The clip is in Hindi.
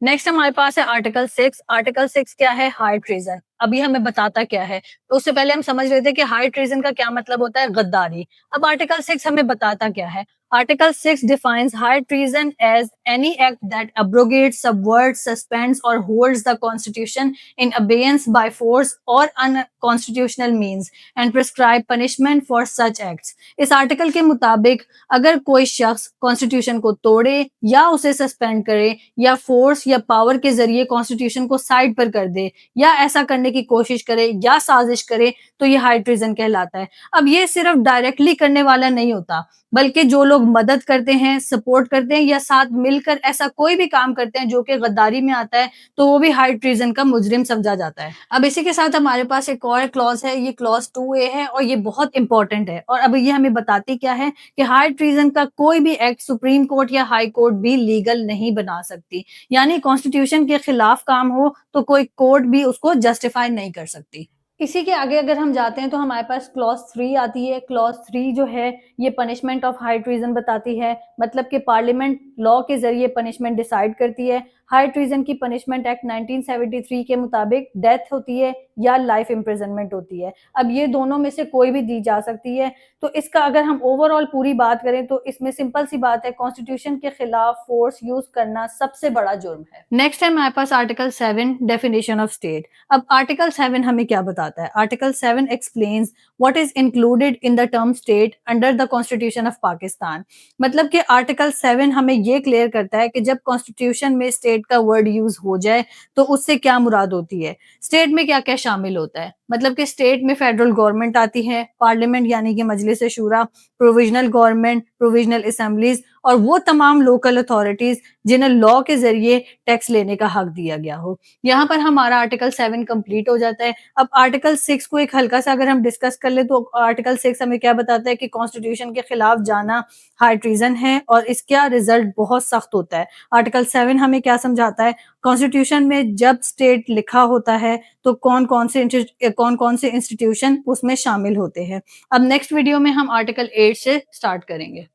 नेक्स्ट हमारे पास है आर्टिकल 6। आर्टिकल 6 क्या है? High treason. अभी हमें बताता क्या है? तो उससे पहले हम समझ लेते हैं कि हाई ट्रीजन का क्या मतलब होता है, गद्दारी। अब आर्टिकल 6 हमें बताता क्या है? Article 6 defines high treason as any act that abrogates, subverts, suspends or holds the constitution in abeyance by force or unconstitutional means and prescribe punishment for such acts। इस आर्टिकल के मुताबिक अगर कोई शख्स कॉन्स्टिट्यूशन को तोड़े या उसे सस्पेंड करे या फोर्स या पावर के जरिए कॉन्स्टिट्यूशन को साइड पर कर दे या ऐसा करने की कोशिश करे या साजिश करे, तो ये हाई ट्रीजन कहलाता है। अब ये सिर्फ डायरेक्टली करने वाला नहीं होता, बल्कि जो लोग मदद करते हैं, सपोर्ट करते हैं या साथ मिलकर ऐसा कोई भी काम करते हैं जो कि गद्दारी में आता है, तो वो भी हाई ट्रीजन का मुजरिम समझा जाता है। अब इसी के साथ हमारे पास एक और क्लॉज है, ये क्लॉज 2A है और ये बहुत इंपॉर्टेंट है और अब ये हमें बताती क्या है कि हाई ट्रीजन का कोई भी एक्ट सुप्रीम कोर्ट या हाई कोर्ट भी लीगल नहीं बना सकती। यानी कॉन्स्टिट्यूशन के खिलाफ काम हो तो कोई कोर्ट भी उसको जस्टिफाई नहीं कर सकती। इसी के आगे अगर हम जाते हैं तो हमारे पास क्लॉज 3 आती है। क्लॉज 3 जो है ये पनिशमेंट ऑफ हाई ट्रीजन बताती है, मतलब कि पार्लियामेंट लॉ के जरिए पनिशमेंट डिसाइड करती है। हाई ट्रीजन की पनिशमेंट एक्ट 1973 के मुताबिक डेथ होती है या लाइफ इम्प्रिजनमेंट होती है। अब ये दोनों में से कोई भी दी जा सकती है। तो इसका अगर हम ओवरऑल पूरी बात करें तो इसमें सिंपल सी बात है, कॉन्स्टिट्यूशन के खिलाफ फोर्स यूज करना सबसे बड़ा जुर्म है। नेक्स्ट है हमारे पास आर्टिकल 7, डेफिनेशन ऑफ स्टेट। अब आर्टिकल 7 हमें क्या बताता है? Article 7 explains what is included in the term state under the constitution of Pakistan. मतलब कि आर्टिकल 7 हमें ये क्लियर करता है कि जब कॉन्स्टिट्यूशन में स्टेट का वर्ड यूज हो जाए तो उससे क्या मुराद होती है, स्टेट में क्या क्या शामिल होता है। मतलब कि स्टेट में फेडरल गवर्नमेंट आती है, पार्लियामेंट यानी कि मजलिस शूरा, प्रोविजनल गवर्नमेंट, प्रोविजनल असेंबलीज और वो तमाम लोकल अथॉरिटीज जिन्हें लॉ के जरिए टैक्स लेने का हक दिया गया हो। यहाँ पर हमारा आर्टिकल 7 कंप्लीट हो जाता है। अब आर्टिकल 6 को एक हल्का सा अगर हम डिस्कस कर ले तो आर्टिकल 6 हमें क्या बताता है कि कॉन्स्टिट्यूशन के खिलाफ जाना हाई ट्रीजन है और इसका रिजल्ट बहुत सख्त होता है। आर्टिकल 7 हमें क्या समझाता है? कॉन्स्टिट्यूशन में जब स्टेट लिखा होता है तो कौन कौन से इंस्टीट्यूशन उसमें शामिल होते हैं। अब नेक्स्ट वीडियो में हम आर्टिकल 8 से स्टार्ट करेंगे।